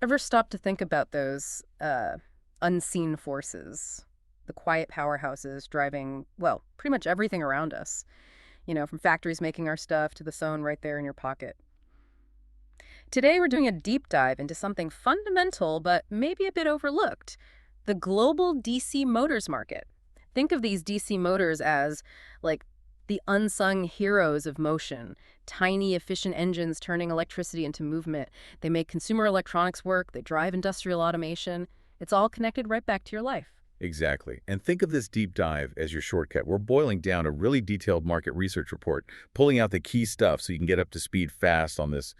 Ever stop to think about those unseen forces, the quiet powerhouses driving, well, pretty much everything around us? From factories making our stuff to the phone right there in your pocket. Today, we're doing a deep dive into something fundamental but maybe a bit overlooked: the global DC motors market. Think of these DC motors as like the unsung heroes of motion, tiny, efficient engines turning electricity into movement. They make consumer electronics work, they drive industrial automation. It's all connected right back to your life. Exactly. And think of this deep dive as your shortcut. We're boiling down a really detailed market research report, pulling out the key stuff so you can get up to speed fast on this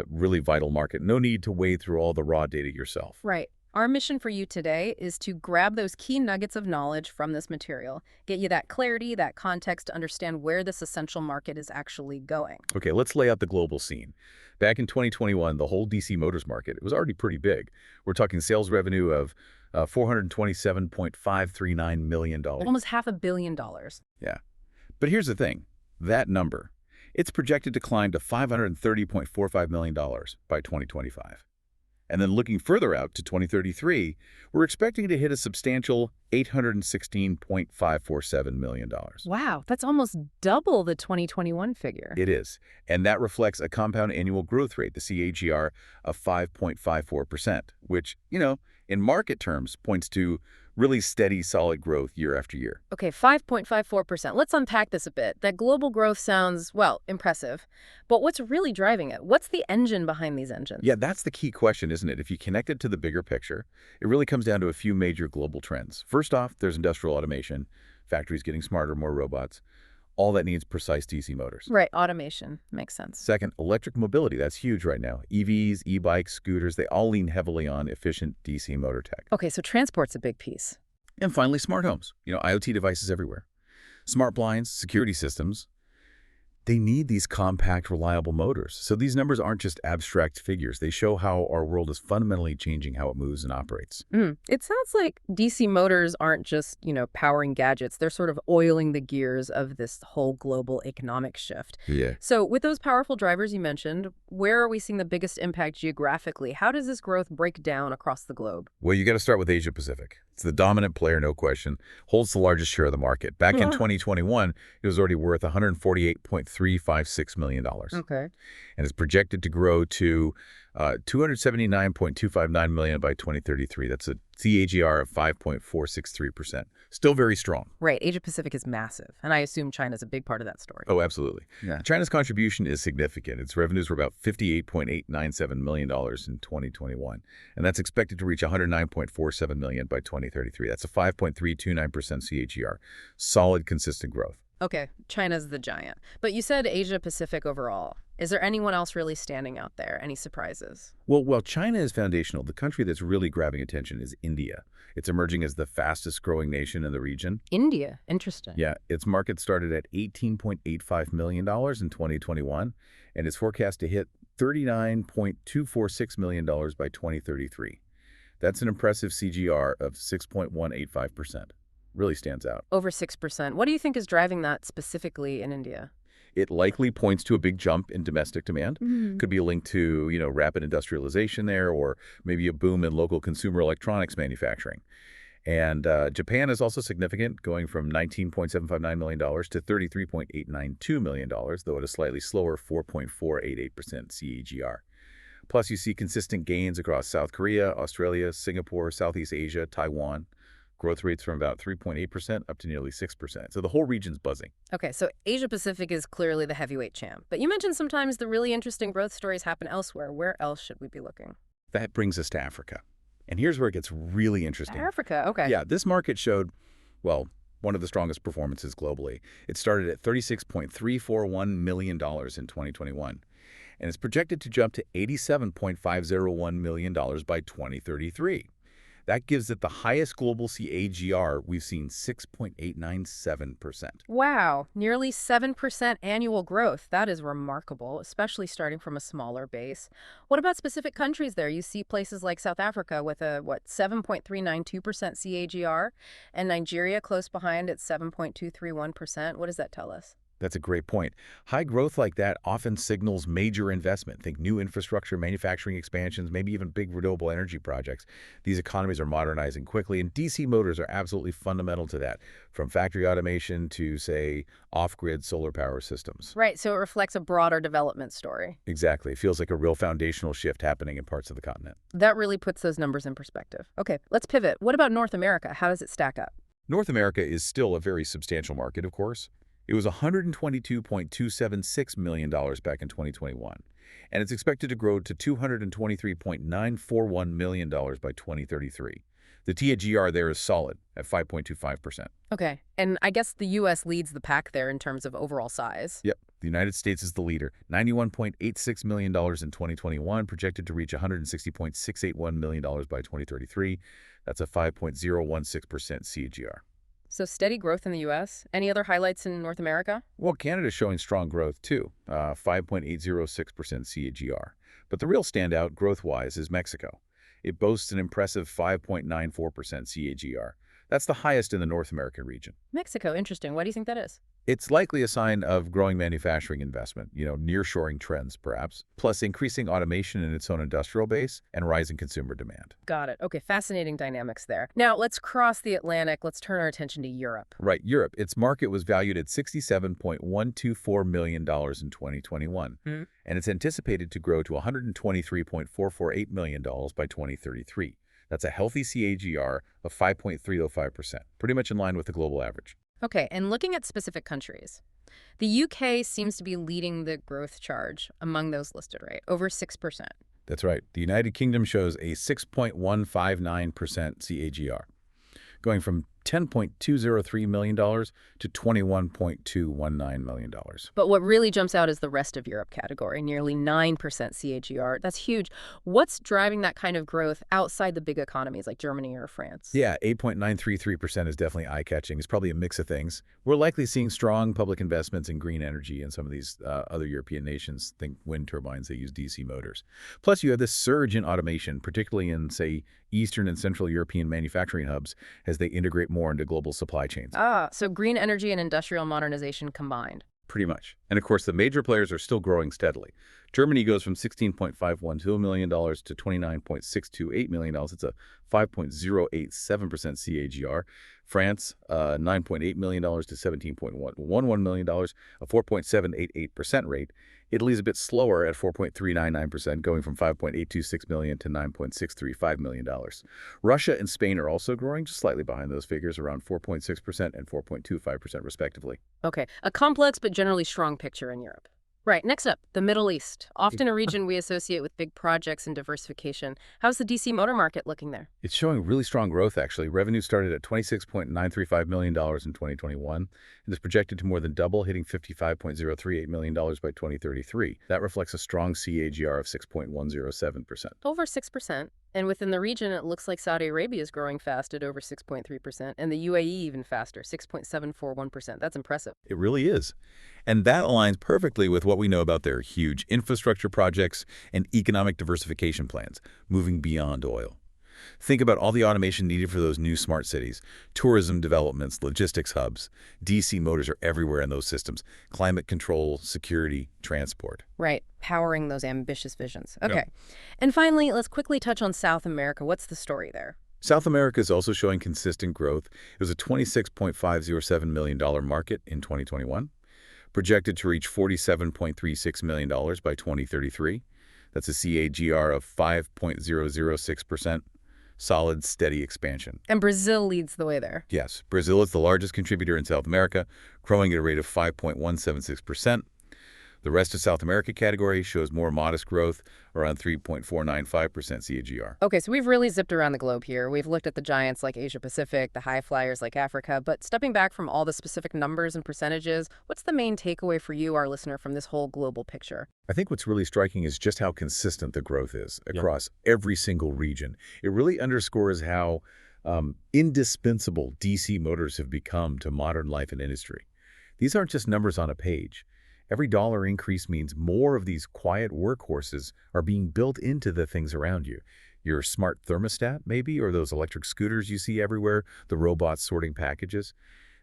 really vital market. No need to wade through all the raw data yourself. Right. Our mission for you today is to grab those key nuggets of knowledge from this material, get you that clarity, that context to understand where this essential market is actually going. Okay, let's lay out the global scene. Back in 2021, the whole DC Motors market, it was already pretty big. We're talking sales revenue of $427.539 million. Almost $500 million. Yeah. But here's the thing. That number, it's projected to climb to $530.45 million by 2025. And then looking further out to 2033, we're expecting to hit a substantial $816.547 million. Wow, that's almost double the 2021 figure. It is. And that reflects a compound annual growth rate, the CAGR, of 5.54%, which, in market terms, points to really steady, solid growth year after year. Okay, 5.54%. Let's unpack this a bit. That global growth sounds, well, impressive. But what's really driving it? What's the engine behind these engines? Yeah, that's the key question, isn't it? If you connect it to the bigger picture, it really comes down to a few major global trends. First off, there's industrial automation, factories getting smarter, more robots. All that needs precise DC motors. Right, automation. Makes sense. Second, electric mobility. That's huge right now. EVs, e-bikes, scooters, they all lean heavily on efficient DC motor tech. Okay, so transport's a big piece. And finally, smart homes. IoT devices everywhere. Smart blinds, security systems, they need these compact, reliable motors. So these numbers aren't just abstract figures. They show how our world is fundamentally changing how it moves and operates. It sounds like DC motors aren't just, powering gadgets. They're sort of oiling the gears of this whole global economic shift. Yeah. So with those powerful drivers you mentioned, where are we seeing the biggest impact geographically? How does this growth break down across the globe? Well, you got to start with Asia Pacific. It's the dominant player, no question, holds the largest share of the market. Back in 2021, it was already worth $148.356 million. Okay. And it's projected to grow to $279.259 million by 2033. That's a CAGR of 5.463%. Still very strong. Right. Asia Pacific is massive, and I assume China's a big part of that story. Oh, absolutely. Yeah. China's contribution is significant. Its revenues were about $58.897 million in 2021, and that's expected to reach $109.47 million by 2033. That's a 5.329% CAGR. Solid, consistent growth. Okay, China's the giant. But you said Asia Pacific overall. Is there anyone else really standing out there? Any surprises? Well, while China is foundational, the country that's really grabbing attention is India. It's emerging as the fastest growing nation in the region. India. Interesting. Yeah, its market started at $18.85 million in 2021, and is forecast to hit $39.246 million by 2033. That's an impressive CGR of 6.185%. Really stands out. Over 6%. What do you think is driving that specifically in India? It likely points to a big jump in domestic demand. Could be a link to, rapid industrialization there, or maybe a boom in local consumer electronics manufacturing. And Japan is also significant, going from $19.759 million to $33.892 million, though at a slightly slower 4.488% CAGR. Plus, you see consistent gains across South Korea, Australia, Singapore, Southeast Asia, Taiwan. Growth rates from about 3.8% up to nearly 6%. So the whole region's buzzing. Okay, so Asia Pacific is clearly the heavyweight champ. But you mentioned sometimes the really interesting growth stories happen elsewhere. Where else should we be looking? That brings us to Africa. And here's where it gets really interesting. Africa, okay. Yeah, this market showed, well, one of the strongest performances globally. It started at $36.341 million in 2021. And it's projected to jump to $87.501 million by 2033. That gives it the highest global CAGR we've seen, 6.897%. Wow, nearly 7% annual growth. That is remarkable, especially starting from a smaller base. What about specific countries there? You see places like South Africa with a, 7.392% CAGR, and Nigeria close behind at 7.231%. What does that tell us? That's a great point. High growth like that often signals major investment. Think new infrastructure, manufacturing expansions, maybe even big renewable energy projects. These economies are modernizing quickly, and DC motors are absolutely fundamental to that, from factory automation to, say, off-grid solar power systems. Right, so it reflects a broader development story. Exactly. It feels like a real foundational shift happening in parts of the continent. That really puts those numbers in perspective. Okay, let's pivot. What about North America? How does it stack up? North America is still a very substantial market, of course. It was $122.276 million back in 2021, and it's expected to grow to $223.941 million by 2033. The TAGR there is solid at 5.25%. Okay, and I guess the U.S. leads the pack there in terms of overall size. Yep, the United States is the leader, $91.86 million in 2021, projected to reach $160.681 million by 2033. That's a 5.016% CAGR. So steady growth in the U.S. Any other highlights in North America? Well, Canada's showing strong growth too, 5.806% CAGR. But the real standout growth-wise is Mexico. It boasts an impressive 5.94% CAGR. That's the highest in the North American region. Mexico, interesting. Why do you think that is? It's likely a sign of growing manufacturing investment, nearshoring trends perhaps, plus increasing automation in its own industrial base and rising consumer demand. Got it. Okay, fascinating dynamics there. Now, let's cross the Atlantic. Let's turn our attention to Europe. Right, Europe. Its market was valued at $67.124 million in 2021, and it's anticipated to grow to $123.448 million by 2033. That's a healthy CAGR of 5.305%, pretty much in line with the global average. Okay, and looking at specific countries, the UK seems to be leading the growth charge among those listed, right? Over 6%. That's right. The United Kingdom shows a 6.159% CAGR, going from $10.203 million to $21.219 million. But what really jumps out is the rest of Europe category, nearly 9% CAGR. That's huge. What's driving that kind of growth outside the big economies like Germany or France? Yeah, 8.933% is definitely eye-catching. It's probably a mix of things. We're likely seeing strong public investments in green energy in some of these other European nations. Think wind turbines, they use DC motors. Plus, you have this surge in automation, particularly in, say, Eastern and Central European manufacturing hubs as they integrate more into global supply chains. So green energy and industrial modernization combined. Pretty much. And of course, the major players are still growing steadily. Germany goes from $16.512 million to $29.628 million. It's a 5.087% CAGR. France, $9.8 million to $17.111 million, a 4.788% rate. Italy's a bit slower at 4.399%, going from $5.826 million to $9.635 million. Russia and Spain are also growing, just slightly behind those figures, around 4.6% and 4.25% respectively. Okay, a complex but generally strong picture in Europe. Right, next up, the Middle East, often a region we associate with big projects and diversification. How's the DC motor market looking there? It's showing really strong growth, actually. Revenue started at $26.935 million in 2021 and is projected to more than double, hitting $55.038 million by 2033. That reflects a strong CAGR of 6.107%. Over 6%. And within the region, it looks like Saudi Arabia is growing fast at over 6.3%, and the UAE even faster, 6.741%. That's impressive. It really is. And that aligns perfectly with what we know about their huge infrastructure projects and economic diversification plans, moving beyond oil. Think about all the automation needed for those new smart cities, tourism developments, logistics hubs. DC motors are everywhere in those systems. Climate control, security, transport. Right, powering those ambitious visions. Okay. Yeah. And finally, let's quickly touch on South America. What's the story there? South America is also showing consistent growth. It was a $26.507 million market in 2021, projected to reach $47.36 million by 2033. That's a CAGR of 5.006%. Solid, steady expansion. And Brazil leads the way there. Yes, Brazil is the largest contributor in South America, growing at a rate of 5.176%. The rest of South America category shows more modest growth, around 3.495% CAGR. Okay, so we've really zipped around the globe here. We've looked at the giants like Asia Pacific, the high flyers like Africa, but stepping back from all the specific numbers and percentages, what's the main takeaway for you, our listener, from this whole global picture? I think what's really striking is just how consistent the growth is across every single region. It really underscores how indispensable DC motors have become to modern life and industry. These aren't just numbers on a page. Every dollar increase means more of these quiet workhorses are being built into the things around you. Your smart thermostat, maybe, or those electric scooters you see everywhere, the robots sorting packages.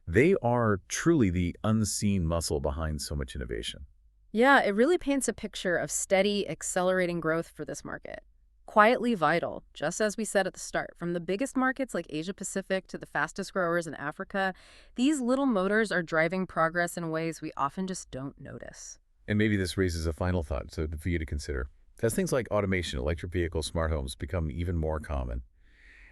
They are truly the unseen muscle behind so much innovation. Yeah, it really paints a picture of steady, accelerating growth for this market. Quietly vital, just as we said at the start. From the biggest markets like Asia Pacific to the fastest growers in Africa, these little motors are driving progress in ways we often just don't notice. And maybe this raises a final thought for you to consider. As things like automation, electric vehicles, smart homes become even more common,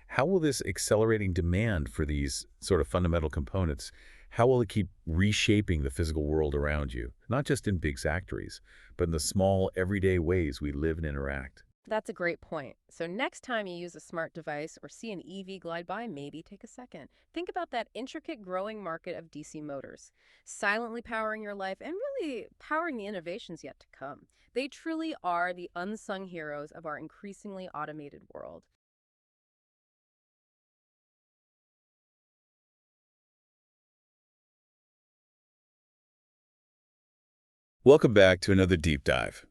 how will this accelerating demand for these sort of fundamental components, how will it keep reshaping the physical world around you? Not just in big factories, but in the small, everyday ways we live and interact. That's a great point. So next time you use a smart device or see an EV glide by, maybe take a second. Think about that intricate growing market of DC motors, silently powering your life and really powering the innovations yet to come. They truly are the unsung heroes of our increasingly automated world. Welcome back to another deep dive.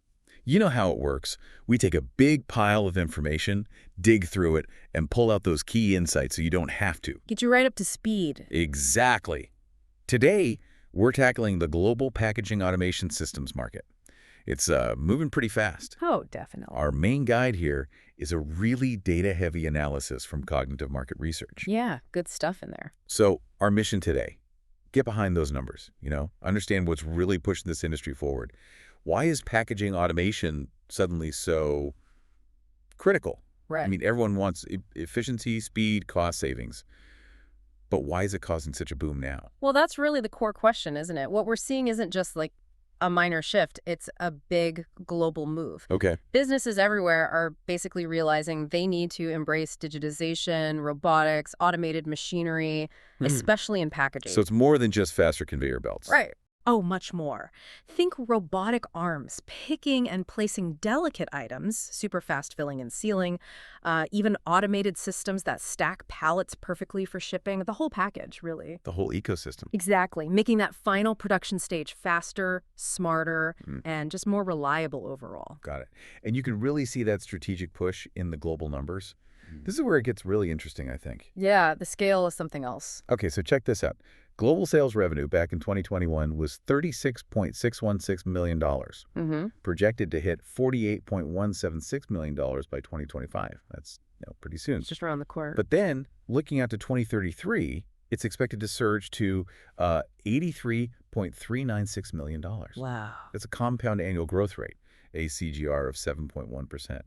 You know how it works. We take a big pile of information, dig through it, and pull out those key insights so you don't have to. Get you right up to speed. Exactly. Today, we're tackling the global packaging automation systems market. It's moving pretty fast. Oh, definitely. Our main guide here is a really data-heavy analysis from Cognitive Market Research. Yeah, good stuff in there. So our mission today, get behind those numbers, understand what's really pushing this industry forward. Why is packaging automation suddenly so critical? Right. I mean, everyone wants efficiency, speed, cost savings. But why is it causing such a boom now? Well, that's really the core question, isn't it? What we're seeing isn't just like a minor shift, it's a big global move. Okay. Businesses everywhere are basically realizing they need to embrace digitization, robotics, automated machinery, especially in packaging. So it's more than just faster conveyor belts. Right. Oh, much more. Think robotic arms picking and placing delicate items, super fast filling and sealing, even automated systems that stack pallets perfectly for shipping, the whole package, really. The whole ecosystem. Exactly, making that final production stage faster, smarter, and just more reliable overall. Got it. And you can really see that strategic push in the global numbers. This is where it gets really interesting, I think. Yeah, the scale is something else. Okay, so check this out. Global sales revenue back in 2021 was $36.616 million, projected to hit $48.176 million by 2025. That's pretty soon. It's just around the corner. But then, looking out to 2033, it's expected to surge to $83.396 million. Wow. That's a compound annual growth rate, a CGR of 7.1%.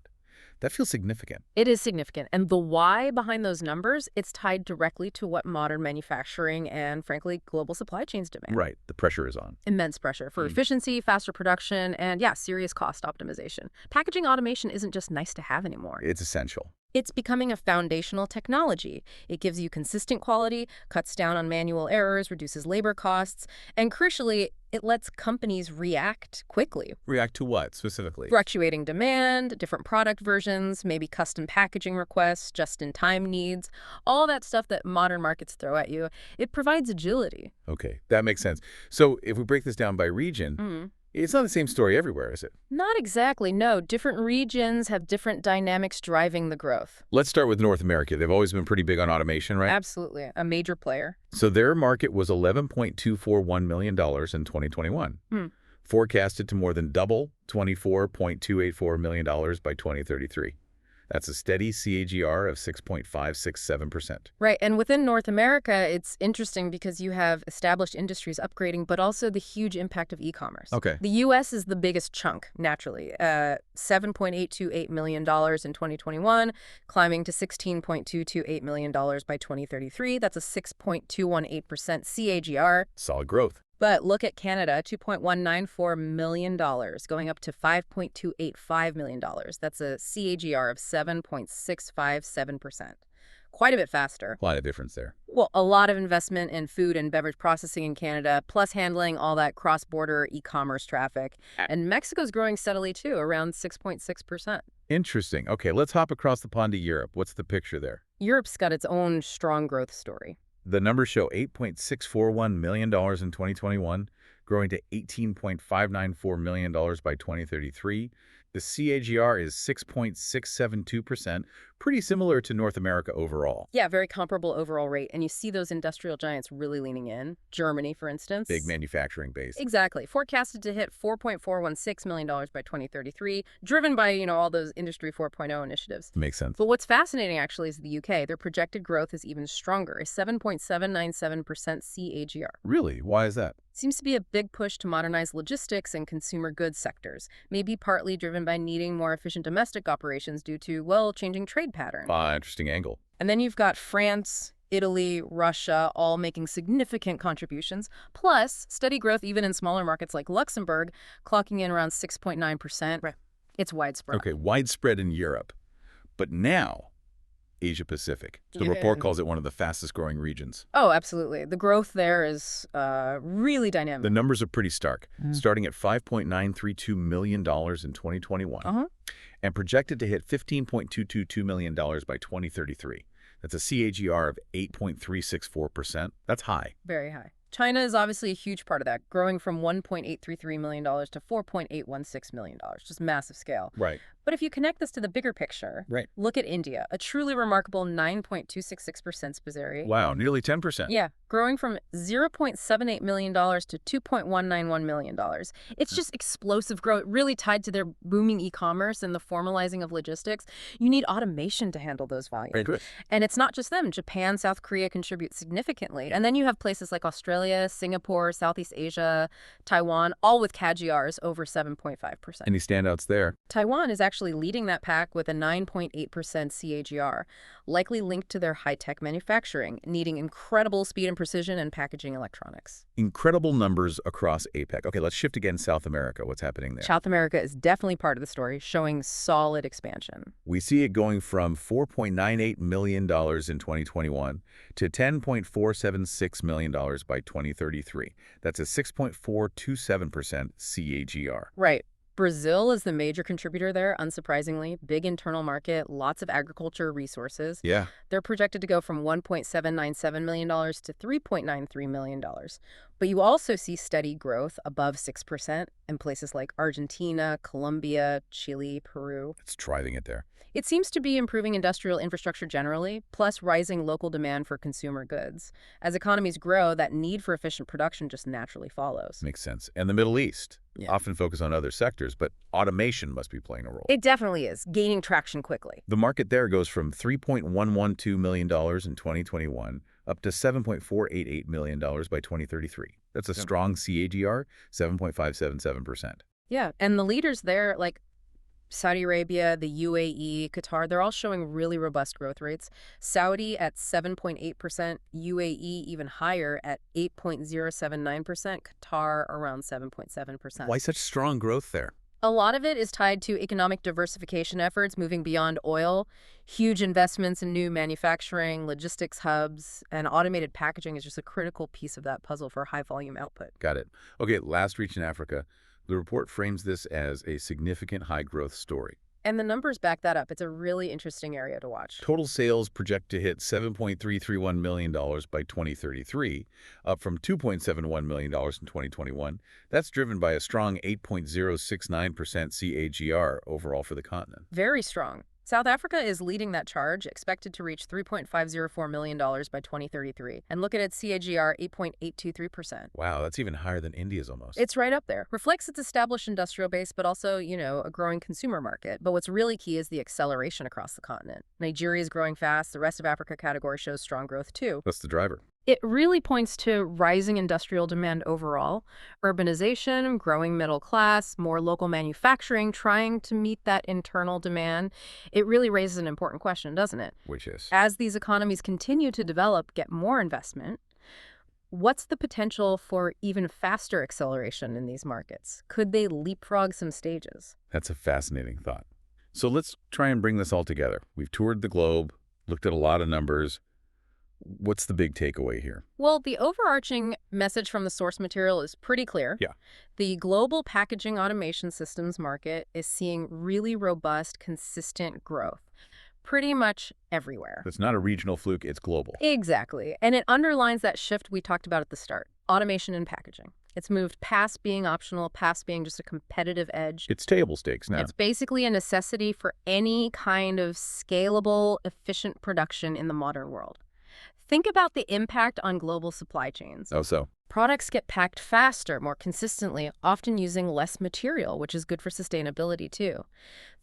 That feels significant. It is significant. And the why behind those numbers, it's tied directly to what modern manufacturing and, frankly, global supply chains demand. Right. The pressure is on. Immense pressure for efficiency, faster production, and, yeah, serious cost optimization. Packaging automation isn't just nice to have anymore. It's essential. It's becoming a foundational technology. It gives you consistent quality, cuts down on manual errors, reduces labor costs, and crucially, it lets companies react quickly. React to what, specifically? Fluctuating demand, different product versions, maybe custom packaging requests, just-in-time needs, all that stuff that modern markets throw at you. It provides agility. Okay, that makes sense. So if we break this down by region, it's not the same story everywhere, is it? Not exactly, no. Different regions have different dynamics driving the growth. Let's start with North America. They've always been pretty big on automation, right? Absolutely. A major player. So their market was $11.241 million in 2021, forecasted to more than double $24.284 million by 2033. That's a steady CAGR of 6.567%. Right. And within North America, it's interesting because you have established industries upgrading, but also the huge impact of e-commerce. Okay. The U.S. is the biggest chunk, naturally. $7.828 million in 2021, climbing to $16.228 million by 2033. That's a 6.218% CAGR. Solid growth. But look at Canada, $2.194 million, going up to $5.285 million. That's a CAGR of 7.657%. Quite a bit faster. A lot of difference there. Well, a lot of investment in food and beverage processing in Canada, plus handling all that cross-border e-commerce traffic. And Mexico's growing steadily, too, around 6.6%. Interesting. Okay, let's hop across the pond to Europe. What's the picture there? Europe's got its own strong growth story. The numbers show $8.641 million in 2021, growing to $18.594 million by 2033. The CAGR is 6.672%, pretty similar to North America overall. Yeah, very comparable overall rate. And you see those industrial giants really leaning in. Germany, for instance. Big manufacturing base. Exactly. Forecasted to hit $4.416 million by 2033, driven by, all those Industry 4.0 initiatives. Makes sense. But what's fascinating, actually, is the UK. Their projected growth is even stronger, a 7.797% CAGR. Really? Why is that? Seems to be a big push to modernize logistics and consumer goods sectors, maybe partly driven by needing more efficient domestic operations due to, changing trade patterns. Interesting angle. And then you've got France, Italy, Russia, all making significant contributions, plus steady growth even in smaller markets like Luxembourg, clocking in around 6.9%. Right. It's widespread. Okay, widespread in Europe. But now, Asia-Pacific. The report calls it one of the fastest-growing regions. Oh, absolutely. The growth there is really dynamic. The numbers are pretty stark, starting at $5.932 million in 2021 and projected to hit $15.222 million by 2033. That's a CAGR of 8.364%. That's high. Very high. China is obviously a huge part of that, growing from $1.833 million to $4.816 million, just massive scale. Right. But if you connect this to the bigger picture, look at India, a truly remarkable 9.266% Spisari. Wow, nearly 10%. Yeah, growing from $0.78 million to $2.191 million. It's just explosive growth, really tied to their booming e-commerce and the formalizing of logistics. You need automation to handle those volumes. Very good. And it's not just them. Japan, South Korea contribute significantly. And then you have places like Australia, Singapore, Southeast Asia, Taiwan, all with CAGRs over 7.5%. Any standouts there? Taiwan is actually leading that pack with a 9.8% CAGR, likely linked to their high-tech manufacturing, needing incredible speed and precision in packaging electronics. Incredible numbers across APEC. Okay, let's shift again South America. What's happening there? South America is definitely part of the story, showing solid expansion. We see it going from $4.98 million in 2021 to $10.476 million by 2033. That's a 6.427% CAGR. Right. Brazil is the major contributor there, unsurprisingly. Big internal market, lots of agriculture resources. Yeah. They're projected to go from $1.797 million to $3.93 million. But you also see steady growth above 6% in places like Argentina, Colombia, Chile, Peru. It's thriving it there. It seems to be improving industrial infrastructure generally, plus rising local demand for consumer goods. As economies grow, that need for efficient production just naturally follows. Makes sense. And the Middle East. Yeah. Often focus on other sectors, but automation must be playing a role. It definitely is, gaining traction quickly. The market there goes from $3.112 million in 2021 up to $7.488 million by 2033. That's a strong CAGR, 7.577%. Yeah, and the leaders there, like Saudi Arabia, the UAE, Qatar, they're all showing really robust growth rates. Saudi at 7.8%, UAE even higher at 8.079%, Qatar around 7.7%. Why such strong growth there? A lot of it is tied to economic diversification efforts moving beyond oil. Huge investments in new manufacturing, logistics hubs, and automated packaging is just a critical piece of that puzzle for high-volume output. Got it. Okay, last reach in Africa. The report frames this as a significant high-growth story. And the numbers back that up. It's a really interesting area to watch. Total sales project to hit $7.331 million by 2033, up from $2.71 million in 2021. That's driven by a strong 8.069% CAGR overall for the continent. Very strong. South Africa is leading that charge, expected to reach $3.504 million by 2033. And look at its CAGR, 8.823%. Wow, that's even higher than India's almost. It's right up there. Reflects its established industrial base, but also, a growing consumer market. But what's really key is the acceleration across the continent. Nigeria is growing fast. The rest of Africa category shows strong growth, too. That's the driver. It really points to rising industrial demand overall, urbanization, growing middle class, more local manufacturing, trying to meet that internal demand. It really raises an important question, doesn't it? Which is? As these economies continue to develop, get more investment, what's the potential for even faster acceleration in these markets? Could they leapfrog some stages? That's a fascinating thought. So let's try and bring this all together. We've toured the globe, looked at a lot of numbers. What's the big takeaway here? Well, the overarching message from the source material is pretty clear. Yeah. The global packaging automation systems market is seeing really robust, consistent growth. pretty much everywhere. It's not a regional fluke, it's global. Exactly. And it underlines that shift we talked about at the start, automation in packaging. It's moved past being optional, past being just a competitive edge. It's table stakes now. It's basically a necessity for any kind of scalable, efficient production in the modern world. Think about the impact on global supply chains. Oh, so? Products get packed faster, more consistently, often using less material, which is good for sustainability too.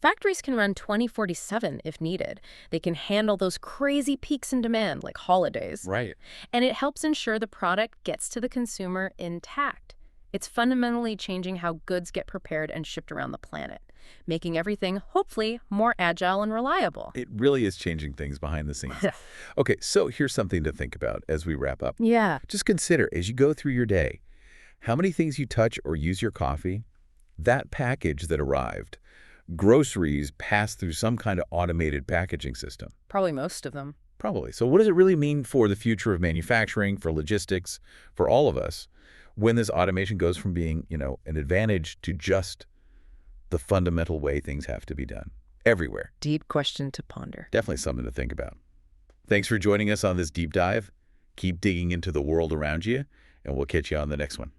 Factories can run 24/7 if needed. They can handle those crazy peaks in demand, like holidays. Right. And it helps ensure the product gets to the consumer intact. It's fundamentally changing how goods get prepared and shipped around the planet, making everything, hopefully, more agile and reliable. It really is changing things behind the scenes. Okay, so here's something to think about as we wrap up. Yeah. Just consider, as you go through your day, how many things you touch or use your coffee, that package that arrived, groceries passed through some kind of automated packaging system. Probably most of them. Probably. So what does it really mean for the future of manufacturing, for logistics, for all of us, when this automation goes from being, an advantage to just the fundamental way things have to be done everywhere? Deep question to ponder. Definitely something to think about. Thanks for joining us on this deep dive. Keep digging into the world around you, and we'll catch you on the next one.